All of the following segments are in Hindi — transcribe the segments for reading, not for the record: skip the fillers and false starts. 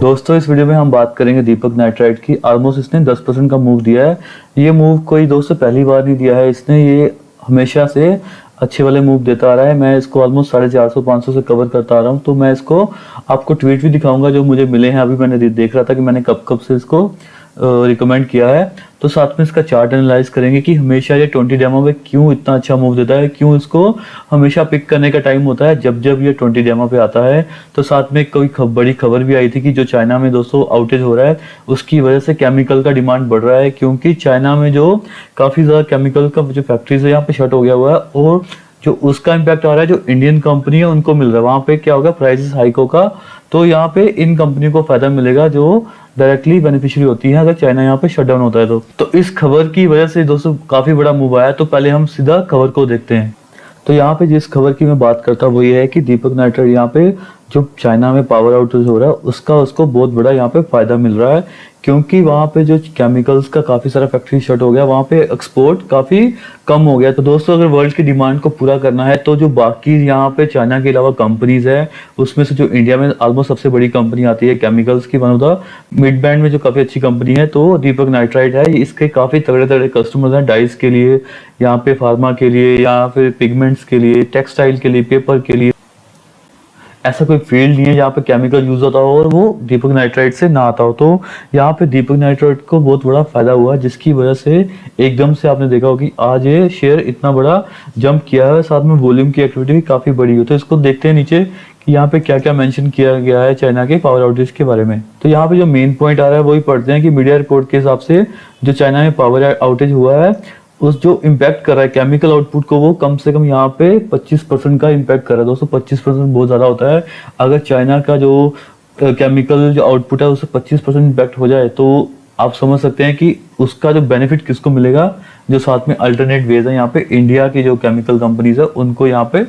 दोस्तों इस वीडियो में हम बात करेंगे दीपक नाइट्राइट की। ऑलमोस्ट इसने 10% का मूव दिया है। ये मूव कोई दोस्तों पहली बार नहीं दिया है इसने, ये हमेशा से अच्छे वाले मूव देता आ रहा है। मैं इसको ऑलमोस्ट 450-500 से कवर करता आ रहा हूँ। तो मैं इसको आपको ट्वीट भी दिखाऊंगा जो मुझे मिले हैं। अभी मैंने देख रहा था कि मैंने कब कब से इसको रिकमेंड किया है। तो साथ में इसका चार्ट एनालाइज करेंगे कि हमेशा ये 20 डेमो में क्यों इतना अच्छा मूव देता है, क्यों इसको हमेशा पिक करने का टाइम होता है जब जब ये 20 डेमो पे आता है। तो साथ में कोई बड़ी खबर भी आई थी कि जो चाइना में दोस्तों आउटेज हो रहा है उसकी वजह से केमिकल का डिमांड बढ़ रहा है, क्योंकि चाइना में जो काफ़ी ज़्यादा केमिकल का जो फैक्ट्रीज है यहाँ पे शट हो गया हुआ है और जो उसका इम्पैक्ट आ रहा है जो इंडियन कंपनी है उनको मिल रहा है। वहाँ पे क्या होगा, प्राइसेस हाइक होगा। तो यहाँ पे इन कंपनी को फायदा मिलेगा जो डायरेक्टली बेनिफिशियरी होती है अगर चाइना यहाँ पे शटडाउन होता है। तो इस खबर की वजह से दोस्तों काफी बड़ा मूव आया। तो पहले हम सीधा खबर को देखते हैं। तो यहाँ पे जिस खबर की मैं बात करता हूँ वो ये है कि दीपक नाइट्राइट यहाँ पे जो चाइना में पावर आउटेज हो रहा है उसको बहुत बड़ा यहाँ पे फायदा मिल रहा है, क्योंकि वहाँ पे जो केमिकल्स का काफ़ी सारा फैक्ट्री शट हो गया, वहाँ पे एक्सपोर्ट काफ़ी कम हो गया। तो दोस्तों अगर वर्ल्ड की डिमांड को पूरा करना है तो जो बाकी यहाँ पे चाइना के अलावा कंपनीज है उसमें से जो इंडिया में ऑलमोस्ट सबसे बड़ी कंपनी आती है केमिकल्स की, one of the mid band में जो काफ़ी अच्छी कंपनी है तो दीपक नाइट्राइट है। इसके काफ़ी तगड़े तगड़े कस्टमर्स हैं डाइस के लिए, यहाँ पे फार्मा के लिए, या फिर पिगमेंट्स के लिए, टेक्सटाइल के लिए, पेपर के लिए। ऐसा कोई फील्ड नहीं है जहाँ पे केमिकल यूज होता हो और वो दीपक नाइट्राइट से ना आता हो। तो यहाँ पे दीपक नाइट्राइट को बहुत बड़ा फायदा हुआ, जिसकी वजह से एकदम से आपने देखा हो कि आज ये शेयर इतना बड़ा जंप किया है। साथ में वॉल्यूम की एक्टिविटी भी काफी बड़ी हो। तो इसको देखते हैं नीचे कि यहाँ पे क्या क्या मेंशन किया गया है चाइना के पावर आउटेज के बारे में। तो यहाँ पे जो मेन पॉइंट आ रहा है वही पढ़ते हैं कि मीडिया रिपोर्ट के हिसाब से जो चाइना में पावर आउटेज हुआ है उस जो इम्पैक्ट कर रहा है केमिकल आउटपुट को वो कम से कम यहाँ पे 25% का इम्पैक्ट कर रहा है। दोस्तों 25% बहुत ज़्यादा होता है। अगर चाइना का जो केमिकल जो आउटपुट है उससे 25% इम्पैक्ट हो जाए तो आप समझ सकते हैं कि उसका जो बेनिफिट किसको मिलेगा। जो साथ में अल्टरनेट वेज है यहाँ पे इंडिया की जो केमिकल कंपनीज है उनको यहाँ पे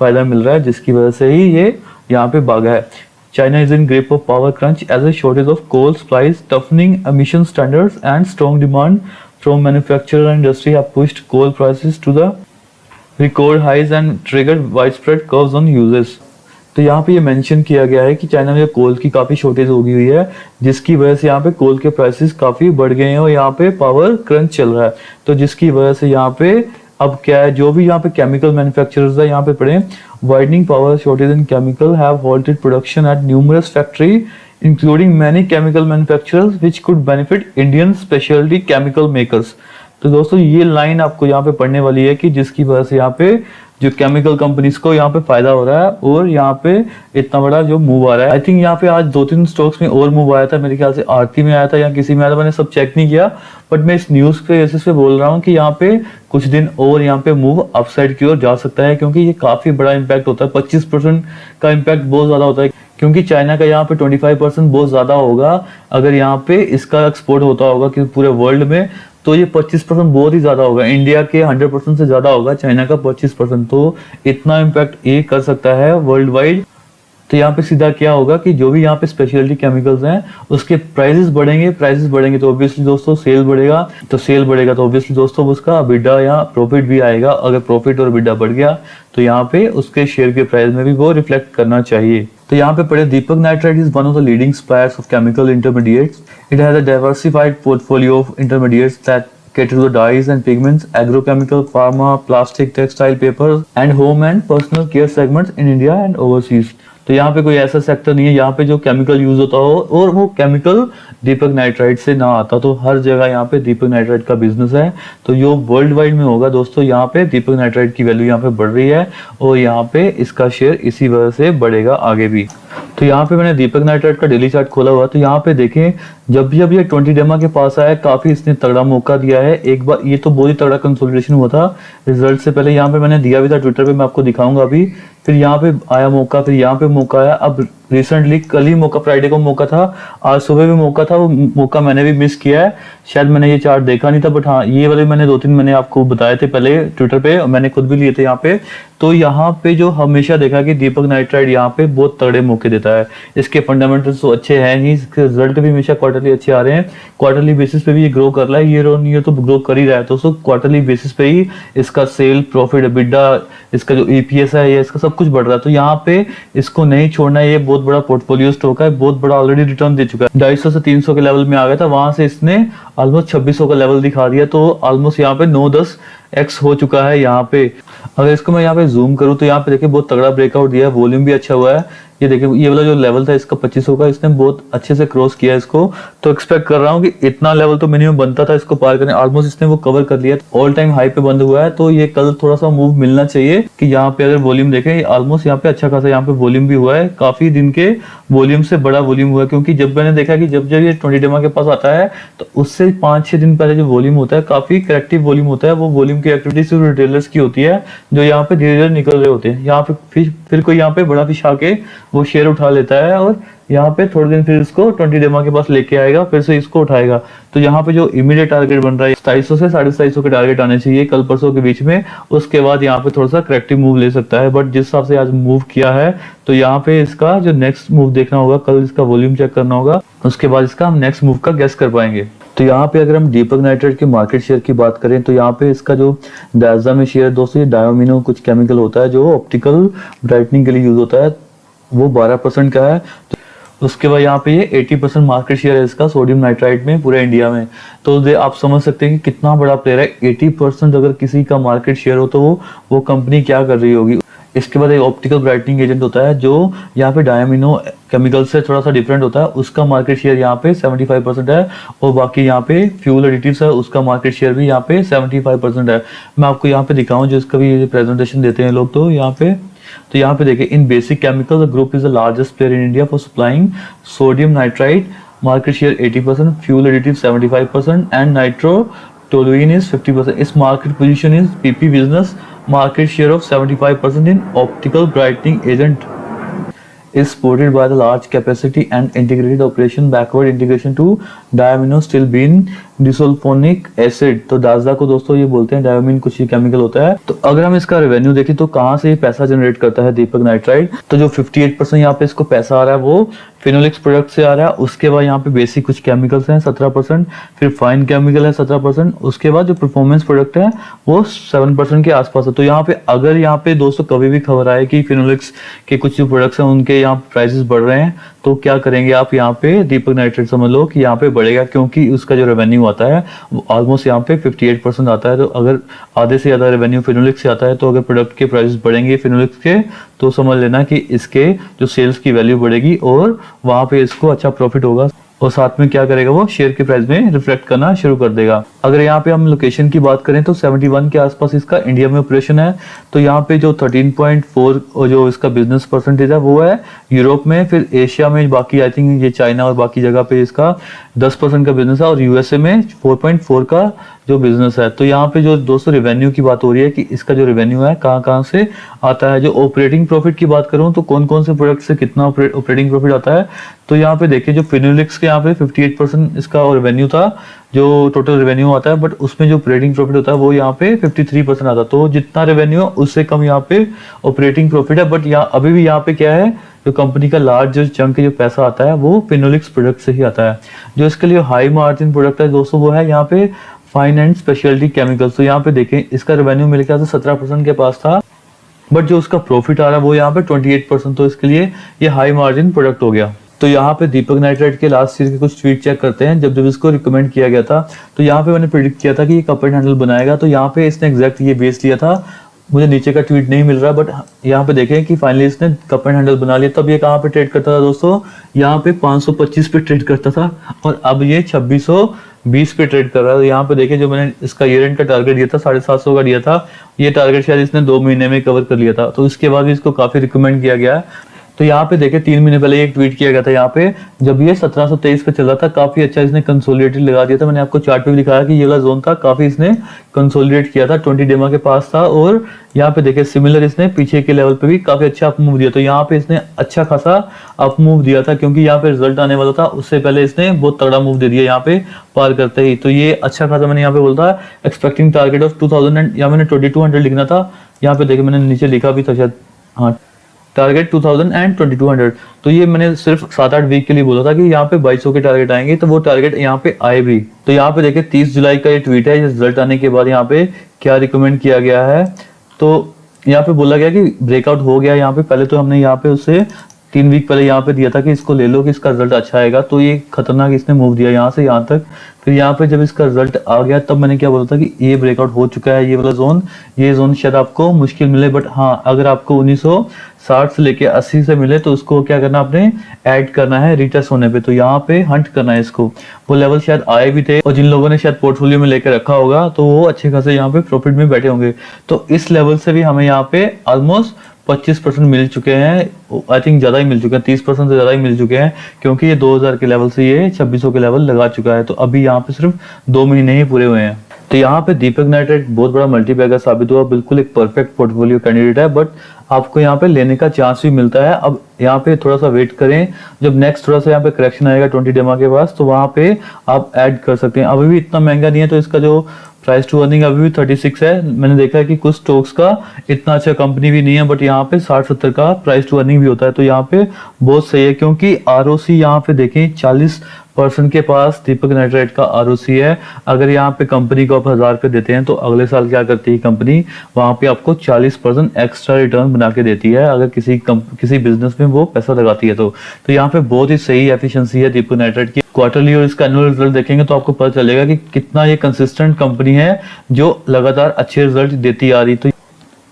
फायदा मिल रहा है, जिसकी वजह से ही ये यहाँ पे भागा है। China is in grip of power crunch as a shortage of coal supplies, toughening emission standards and strong demand from manufacturer and industry have pushed coal prices to the record highs and triggered widespread curves on uses। तो यहाँ पे ये मेंशन किया गया है कि चाइना में कोल की काफ़ी शॉर्टेज हो गई हुई है, जिसकी वजह से यहाँ पे कोल के प्राइसेस काफ़ी बढ़ गए हैं और यहाँ पे पावर क्रंच चल रहा है। तो जिसकी वजह से यहाँ पे अब क्या है, जो भी यहाँ पे केमिकल मैन्युफैक्चरर्स है यहाँ पे पढ़े, widening power shortage in chemical have halted production at numerous factory including many chemical manufacturers which could benefit Indian speciality chemical makers. तो दोस्तों ये लाइन आपको यहाँ पे पढ़ने वाली है कि जिसकी वजह से यहाँ पे जो केमिकल कंपनीज को यहाँ पे फायदा हो रहा है और यहाँ पे इतना बड़ा जो मूव आ रहा है। आई थिंक यहाँ पे आज 2-3 स्टॉक्स में और मूव आया था, मेरे ख्याल से आरती में आया था या किसी में आया था, मैंने सब चेक नहीं किया, बट मैं इस न्यूज के बेसिस पे बोल रहा हूँ कि यहाँ पे कुछ दिन और यहाँ पे मूव अपसाइड की ओर जा सकता है, क्योंकि ये काफी बड़ा इम्पैक्ट होता है। 25% का इम्पैक्ट बहुत ज्यादा होता है, क्योंकि चाइना का यहाँ पे 25% बहुत ज्यादा होगा। अगर यहाँ पे इसका एक्सपोर्ट होता होगा कि पूरे वर्ल्ड में तो ये 25% बहुत ही ज्यादा होगा। इंडिया के 100% से ज्यादा होगा, चाइना का 25%। तो इतना इम्पैक्ट ये कर सकता है वर्ल्ड वाइड। तो यहाँ पे सीधा क्या होगा कि जो भी यहाँ पे स्पेशलिटी केमिकल्स हैं उसके प्राइसेस बढ़ेंगे तो ऑब्वियसली दोस्तों सेल बढ़ेगा, तो ऑब्वियसली दोस्तों उसका बिडा या प्रॉफिट भी आएगा। अगर प्रॉफिट और बिडा बढ़ गया तो यहाँ पे उसके शेयर के प्राइस में भी वो रिफ्लेक्ट करना चाहिए। तो यहाँ पे पढ़े, Deepak nitrite is one of the leading suppliers of chemical intermediates. It has a diversified portfolio of intermediates that cater to the dyes and pigments, agrochemical, pharma, plastic, textile, papers and home and personal care segments in India and overseas। तो यहाँ पे कोई ऐसा सेक्टर नहीं है यहाँ पे जो केमिकल यूज होता हो और वो केमिकल दीपक नाइट्राइट से ना आता। तो हर जगह यहाँ पे दीपक नाइट्राइट का बिजनेस है। तो यो वर्ल्ड वाइड में होगा दोस्तों। यहाँ पे दीपक नाइट्राइट की वैल्यू यहाँ पे बढ़ रही है और यहाँ पे इसका शेयर इसी वजह से बढ़ेगा आगे भी। तो यहाँ पे मैंने दीपक नाइट्राइट का डेली चार्ट खोला हुआ। तो यहाँ पे देखें जब भी अब ये 20 डेमा के पास आया काफी इसने तगड़ा मौका दिया है। एक बार ये तो बहुत ही तगड़ा कंसोलिडेशन हुआ था रिजल्ट से पहले, यहाँ पे मैंने दिया भी था ट्विटर पे, मैं आपको दिखाऊंगा अभी। फिर यहाँ पे आया मौका, फिर यहाँ पे मौका आया। अब रिसेंटली कल ही मौका, फ्राइडे को मौका था, आज सुबह भी मौका था। वो मौका मैंने भी मिस किया है, शायद मैंने ये चार्ट देखा नहीं था, बट हाँ ये वाले मैंने 2-3 मैंने आपको बताए थे पहले ट्विटर पे, मैंने खुद भी लिए थे यहाँ पे। तो यहाँ पे जो हमेशा देखा कि दीपक नाइट्राइट यहाँ पे बहुत तगड़े मौके देता है। इसके फंडामेंटल्स तो अच्छे हैं ही, इसके रिजल्ट भी हमेशा क्वार्टर क्वार्टरली अच्छे आ रहे हैं, क्वार्टरली बेसिस पे भी ये ग्रो कर रहा है, ईयर ऑन ईयर तो ग्रो कर ही रहा है। तो दोस्तों क्वार्टरली बेसिस पे ही इसका सेल, प्रॉफिट, EBITDA, इसका जो EPS है, ये इसका सब कुछ बढ़ रहा है। तो यहाँ पे इसको नहीं छोड़ना है, ये बहुत बड़ा पोर्टफोलियो स्टॉक है, बहुत बड़ा ऑलरेडी रिटर्न दे चुका है। 250 से 300 के लेवल में आ गया था, वहां से इसने ऑलमोस्ट 2600 का लेवल दिखा दिया, तो ऑलमोस्ट यहाँ पे 9-10 एक्स हो चुका है यहाँ पे। अगर इसको मैं यहाँ पे जूम करूँ तो यहाँ पे देखिए बहुत तगड़ा ब्रेकआउट दिया है, वॉल्यूम भी अच्छा हुआ है। ये देखिए ये वाला जो लेवल था इसका 2500 का, इसने बहुत अच्छे से क्रॉस किया है इसको। तो एक्सपेक्ट कर रहा हूँ कि इतना लेवल तो मिनिमम बनता था इसको पार करने, ऑलमोस्ट इसने वो कवर कर लिया, ऑल टाइम हाई पे बंद हुआ है। तो ये कल थोड़ा सा मूव मिलना चाहिए कि यहाँ पे अगर वॉल्यूम देखें, ऑलमोस्ट यहाँ पे अच्छा खासा यहाँ पे वॉल्यूम भी हुआ है, काफी दिन के वॉल्यूम से बड़ा वॉल्यूम हुआ है। क्योंकि जब मैंने देखा कि जब जब ये 20 डेमा के पास आता है तो उससे 5-6 दिन पहले जो वॉल्यूम होता है काफी करेक्टिव वॉल्यूम होता है, वो वॉल्यूम की एक्टिविटी सिर्फ रिटेलर्स की होती है जो यहाँ पे धीरे धीरे निकल रहे होते हैं। यहाँ पे फिर कोई यहाँ पे बड़ा फिश आके वो शेयर उठा लेता है और यहाँ पे थोड़े दिन फिर इसको 20 डेमा के पास लेके आएगा, फिर से इसको उठाएगा। तो यहाँ पे जो इमीडिएट टारगेट बन रहा है 250 से 250 के टारगेट आने चाहिए कल परसों के बीच में, उसके बाद यहाँ पे थोड़ा सा करेक्टिव मूव ले सकता है। बट जिस हिसाब से आज मूव किया है तो यहाँ पे इसका जो नेक्स्ट मूव देखना होगा, कल इसका वॉल्यूम चेक करना होगा, उसके बाद इसका हम नेक्स्ट मूव का गेस कर पाएंगे। तो यहाँ पे अगर हम दीपक नाइट्राइट के मार्केट शेयर की बात करें तो यहाँ पे इसका जो दाजा में शेयर दोस्तों, ये डायोमिनो कुछ केमिकल होता है जो ऑप्टिकल ब्राइटनिंग के लिए यूज होता है, वो 12% का है। उसके बाद यहाँ पे ये 80% मार्केट शेयर है इसका सोडियम नाइट्राइट में पूरे इंडिया में। तो आप समझ सकते हैं कि कितना बड़ा प्लेयर है। 80% अगर किसी का मार्केट शेयर हो तो वो कंपनी क्या कर रही होगी। इसके बाद एक ऑप्टिकल ब्राइटनिंग एजेंट होता है जो यहाँ पे डायमिनो केमिकल से थोड़ा सा डिफरेंट होता है, उसका मार्केट शेयर यहाँ पे 75% है। और बाकी यहाँ पे फ्यूल एडिटिव्स है, उसका मार्केट शेयर भी यहाँ पे 75% है। मैं आपको यहाँ पे दिखाऊं जिसका भी प्रेजेंटेशन देते हैं लोग, तो यहाँ पे देखिए, in basic chemical the group is the largest player in India for supplying sodium nitrite, market share 80%, fuel additive 75% and nitrotoluene is 50%. Its market position is PP business, market share of 75% in optical brightening agent is supported by the large capacity and integrated operation, backward integration to diamino-stilbene disulphonic acid. तो दाजा को दोस्तों ये बोलते हैं, डायोमिन कुछ केमिकल होता है। तो अगर हम इसका रेवेन्यू देखें तो कहाँ से ये पैसा जनरेट करता है दीपक नाइट्राइट, तो जो 58% यहाँ पे इसको पैसा आ रहा है वो फिनोलिक्स प्रोडक्ट से आ रहा है। उसके बाद यहाँ पे बेसिक कुछ केमिकल्स हैं 17%, फिर फाइन केमिकल है 17%, उसके बाद जो परफॉर्मेंस प्रोडक्ट है वो 7% के आसपास है। तो यहाँ पे अगर यहाँ पे दोस्तों कभी भी खबर आए कि फिनोलिक्स के कुछ जो प्रोडक्ट्स हैं उनके यहाँ प्राइसेस बढ़ रहे हैं, तो क्या करेंगे आप, यहाँ पे दीपक नाइट्राइट समझ लो कि यहाँ पे बढ़ेगा, क्योंकि उसका जो रेवेन्यू आता है वो ऑलमोस्ट यहाँ पे 58% आता है। तो अगर आधे से ज्यादा रेवेन्यू फिनोलिक्स से आता है, तो अगर प्रोडक्ट के प्राइसेस बढ़ेंगे फिनोलिक्स के, तो समझ लेना कि इसके जो सेल्स की वैल्यू बढ़ेगी और वहां पे इसको अच्छा प्रॉफिट होगा। और साथ में क्या करेगा, वो शेयर के प्राइस में रिफ्लेक्ट करना शुरू कर देगा। अगर यहाँ पे हम लोकेशन की बात करें तो 71 के आसपास इसका इंडिया में ऑपरेशन है। तो यहाँ पे जो 13.4 जो इसका बिजनेस परसेंटेज है वो है यूरोप में, फिर एशिया में बाकी आई थिंक ये चाइना और बाकी जगह पे इसका 10% का बिजनेस है, और यूएसए में 4.4 का जो बिजनेस है। तो यहाँ पे जो दोस्तों रेवेन्यू की बात हो रही है कि इसका जो रेवेन्यू है कहाँ कहाँ से आता है। जो ऑपरेटिंग प्रॉफिट की बात करूँ तो कौन कौन से प्रोडक्ट से कितना ऑपरेटिंग प्रॉफिट आता है, तो यहाँ पे देखिए जो फिनोलिक्स के यहाँ पे 58% इसका रेवेन्यू था, जो टोटल रेवेन्यू आता है, बट उसमें जो ऑपरेटिंग प्रॉफिट होता है वो यहाँ पे 53% आता है। तो जितना रेवेन्यू है उससे कम यहाँ पे ऑपरेटिंग प्रॉफिट है। बट यहाँ अभी भी यहाँ पे क्या है, जो कंपनी का लार्ज जो चंक जो पैसा आता है वो फिनोलिक्स प्रोडक्ट से ही आता है। जो इसके लिए हाई मार्जिन प्रोडक्ट है दोस्तों वो है यहाँ पे फाइन एंड स्पेशलिटी केमिकल्स। तो यहाँ पे देखें इसका रेवेन्यू मेरे ख्याल से 17% के पास था, बट जो उसका प्रॉफिट आ रहा है वो यहाँ पे 28%। तो इसके लिए ये हाई मार्जिन प्रोडक्ट हो गया। तो यहाँ पे दीपक नाइट्राइट के लास्ट ईयर के कुछ ट्वीट चेक करते हैं। जब इसको रिकमेंड किया गया था तो यहाँ पे मैंने प्रिडिक्ट किया था कि ये कप एंड हैंडल बनाएगा, तो यहाँ पे इसने एग्जैक्ट ये बेस लिया था। मुझे नीचे का ट्वीट नहीं मिल रहा, बट यहाँ पे देखें कि फाइनली इसने कप एंड हैंडल बना लिया। तब ये कहाँ पे ट्रेड करता था दोस्तों, यहाँ पे 525 पे ट्रेड करता था, और अब ये 2620 पे ट्रेड कर रहा है। तो यहाँ पे देखिए जो मैंने इसका ईयर एंड का टारगेट दिया था 750 का दिया था, ये टारगेट शायद इसने 2 महीने में कवर कर लिया था। तो इसके बाद भी इसको काफी रिकमेंड किया गया है। तो यहाँ पे देखिए 3 महीने पहले एक ट्वीट किया गया था, यहाँ पे जब ये 1723 पे चल रहा था, काफी अच्छा इसने कंसोलिडेटेड लगा दिया था। मैंने आपको चार्ट पे भी दिखाया कि ये वाला जोन था, काफी इसने कंसोलिडेट किया था, 20 डेमा के पास था। और यहाँ पे देखिए सिमिलर इसने पीछे के लेवल पे भी काफी अच्छा अप मूव दिया। तो यहाँ पे इसने अच्छा खासा अप मूव दिया था, क्योंकि यहाँ पे रिजल्ट आने वाला था, उससे पहले इसने बहुत तगड़ा मूव दे दिया यहाँ पे पार करते ही। तो ये अच्छा खासा मैंने यहाँ पे बोलता है एक्सपेक्टिंग टारगेट ऑफ 2000 एंड यहाँ मैंने 2200 लिखना था। यहाँ पे देखिए मैंने नीचे लिखा भी था शायद, हाँ टारगेट 2000 एंड 2200। तो ये मैंने सिर्फ 7-8 वीक के लिए बोला था कि यहाँ पे 2200 के टारगेट आएंगे, तो वो टारगेट यहाँ पे आए भी। तो यहाँ पे देखिए 30 जुलाई का ये ट्वीट है, रिजल्ट आने के बाद यहाँ पे क्या रिकमेंड किया गया है। तो यहाँ पे बोला गया कि ब्रेकआउट हो गया। यहाँ पे पहले तो हमने यहाँ पे उसे 3 वीक पहले यहाँ पे दिया था कि इसको ले लो कि इसका रिजल्ट अच्छा आएगा। तो ये खतरनाक इसने मूव दिया यहाँ से यहाँ तक। फिर यहाँ पे जब इसका रिजल्ट आ गया तब मैंने क्या बोला था कि ये ब्रेकआउट हो चुका है, ये वाला जोन, ये जोन शायद आपको मुश्किल मिले, बट हाँ अगर आपको 1960 से लेके 80 से मिले तो उसको क्या करना, आपने ऐड करना है रिटेस्ट होने पे। तो यहाँ पे हंट करना है इसको। वो लेवल शायद आए भी थे और जिन लोगों ने शायद पोर्टफोलियो में लेकर रखा होगा तो वो अच्छे खासे यहाँ पे प्रॉफिट में बैठे होंगे। तो इस लेवल से भी हमें यहाँ पे ऑलमोस्ट 25% मिल चुके हैं। आई थिंक ज्यादा ही मिल चुके हैं, 30% से ज्यादा ही मिल चुके हैं, क्योंकि ये 2000 के लेवल से ये 2600 के लेवल लगा चुका है। तो अभी यहाँ पे सिर्फ 2 महीने ही पूरे हुए हैं। तो यहाँ पे दीपक नाइट्राइट बहुत बड़ा मल्टीबैगर साबित हुआ, बिल्कुल एक परफेक्ट पोर्टफोलियो कैंडिडेट है। बट आपको यहाँ पे लेने का चांस भी मिलता है। अब यहाँ पे थोड़ा सा वेट करें, जब नेक्स्ट थोड़ा सा यहाँ पे करेक्शन आएगा 20 डेमा के पास, तो वहां पे आप ऐड कर सकते हैं। अभी भी इतना महंगा नहीं है, तो इसका जो प्राइस टू अर्निंग अभी भी 36 है। मैंने देखा है कि कुछ स्टॉक्स का इतना अच्छा कंपनी भी नहीं है, बट यहाँ पे 60-70 का प्राइस टू अर्निंग भी होता है। तो यहाँ पे बहुत सही है, क्योंकि आरओसी यहाँ पे देखें 40% के पास दीपक नाइट्राइट का आरओसी है। अगर यहाँ पे कंपनी को आप 1000 रुपये देते हैं तो अगले साल क्या करती है कंपनी, वहां पे आपको 40% एक्स्ट्रा रिटर्न बना के देती है, अगर किसी बिजनेस में वो पैसा लगाती है। तो यहाँ पे बहुत ही सही एफिशिएंसी है दीपक नाइट्राइट की। क्वार्टरली और इसका एनुअल रिजल्ट देखेंगे तो आपको पता चलेगा कि कितना ये कंसिस्टेंट कंपनी है जो लगातार अच्छे रिजल्ट देती आ रही।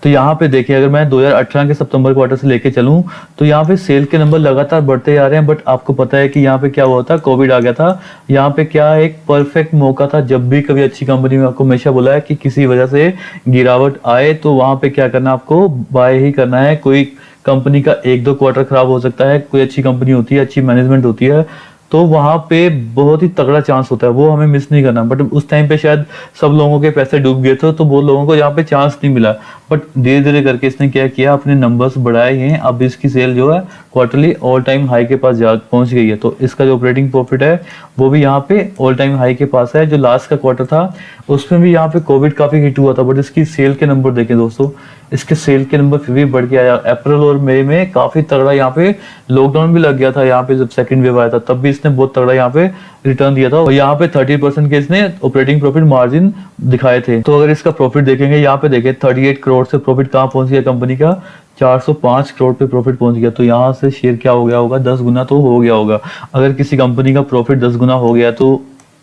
तो यहाँ पे देखिए, अगर मैं 2018 के सितंबर क्वार्टर से लेके चलूं तो यहाँ पे सेल के नंबर लगातार बढ़ते जा रहे हैं। बट आपको पता है कि यहाँ पे क्या हुआ था, कोविड आ गया था। यहाँ पे क्या एक परफेक्ट मौका था, जब भी कभी अच्छी कंपनी में, आपको हमेशा बोला है कि किसी वजह से गिरावट आए तो वहां पे क्या करना, आपको बाय ही करना है। कोई कंपनी का 1-2 क्वार्टर खराब हो सकता है, कोई अच्छी कंपनी होती है, अच्छी मैनेजमेंट होती है, तो वहां पे बहुत ही तगड़ा चांस होता है, वो हमें मिस नहीं करना। बट उस टाइम पे शायद सब लोगों के पैसे डूब गए थे, तो बहुत लोगों को यहाँ पे चांस नहीं मिला। बट धीरे धीरे करके इसने क्या किया, अपने नंबर्स बढ़ाए हैं। अब इसकी सेल जो है क्वार्टरली ऑल टाइम हाई के पास पहुंच गई है। तो इसका जो ऑपरेटिंग प्रॉफिट है वो भी यहाँ पे ऑल टाइम हाई के पास है। जो लास्ट का क्वार्टर था उसमें भी यहाँ पे कोविड काफी हिट हुआ था, बट इसकी सेल के नंबर देखें दोस्तों, इसके सेल के नंबर फिर भी बढ़ के आया। अप्रैल और मई में काफी तगड़ा यहाँ पे लॉकडाउन भी लग गया था, यहाँ पे जब सेकंड वेव आया था तब भी इसने बहुत तगड़ा यहाँ पे रिटर्न दिया था। और यहाँ पे 30% के इसने ऑपरेटिंग प्रॉफिट मार्जिन दिखाए थे। तो अगर इसका प्रॉफिट देखेंगे, यहाँ पे देखें 38 करोड़ से प्रॉफिट कहाँ पहुंच गया कंपनी का, 405 करोड़ पे प्रॉफिट पहुंच गया। तो यहाँ से शेयर क्या हो गया होगा, 10 गुना तो हो गया होगा। अगर किसी कंपनी का प्रॉफिट 10 गुना हो गया तो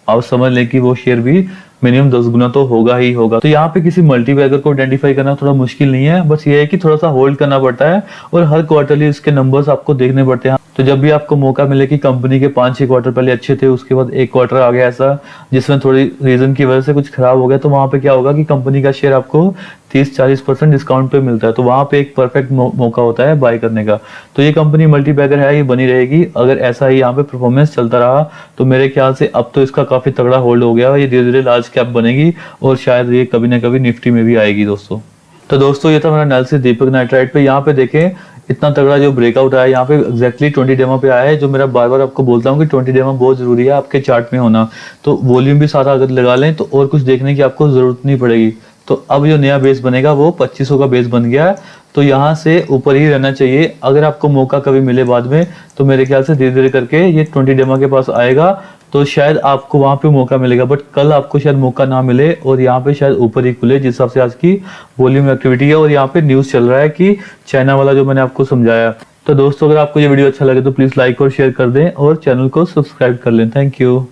आप समझ लें कि वो शेयर भी मिनिमम 10 गुना तो होगा ही होगा। तो यहाँ पे किसी मल्टीबैगर को आइडेंटिफाई करना थोड़ा मुश्किल नहीं है, बस ये है कि थोड़ा सा होल्ड करना पड़ता है और हर क्वार्टरली इसके नंबर्स आपको देखने पड़ते हैं। तो जब भी आपको मौका मिले कि कंपनी के 5-6 क्वार्टर पहले अच्छे थे, उसके बाद एक क्वार्टर आ गया ऐसा जिसमें थोड़ी रीजन की वजह से कुछ खराब हो गया, तो वहां पे क्या होगा कि कंपनी का शेयर आपको 30-40% डिस्काउंट पे मिलता है। तो वहां पे एक परफेक्ट मौका होता है बाय करने का। तो ये कंपनी मल्टीबैगर है, ये बनी रहेगी। अगर ऐसा ही यहाँ पे परफॉर्मेंस चलता रहा तो मेरे ख्याल से अब तो इसका काफी तगड़ा होल्ड हो गया, ये धीरे धीरे लार्ज कैप बनेगी और शायद ये कभी ना कभी निफ्टी में भी आएगी दोस्तों। तो दोस्तों ये था मेरा एनालिसिस दीपक नाइट्राइट पे। यहाँ पे देखें इतना तगड़ा जो ब्रेकआउट आया, यहाँ पे एग्जैक्टली 20 डेमा पे आया है, जो मेरा बार बार आपको बोलता हूँ कि 20 डेमा बहुत जरूरी है आपके चार्ट में होना। तो वॉल्यूम भी सारा अगर लगा लें तो और कुछ देखने की आपको जरूरत नहीं पड़ेगी। तो अब जो नया बेस बनेगा वो 2500 का बेस बन गया है, तो यहाँ से ऊपर ही रहना चाहिए। अगर आपको मौका कभी मिले बाद में तो मेरे ख्याल से धीरे धीरे करके ये 20 डेमा के पास आएगा, तो शायद आपको वहां पे मौका मिलेगा। बट कल आपको शायद मौका ना मिले और यहाँ पे शायद ऊपर ही खुले, जिस हिसाब से आज की वॉल्यूम एक्टिविटी है। और यहाँ पे न्यूज चल रहा है कि चाइना वाला जो मैंने आपको समझाया। तो दोस्तों अगर आपको ये वीडियो अच्छा लगे तो प्लीज लाइक और शेयर कर दें और चैनल को सब्सक्राइब कर लें। Thank you.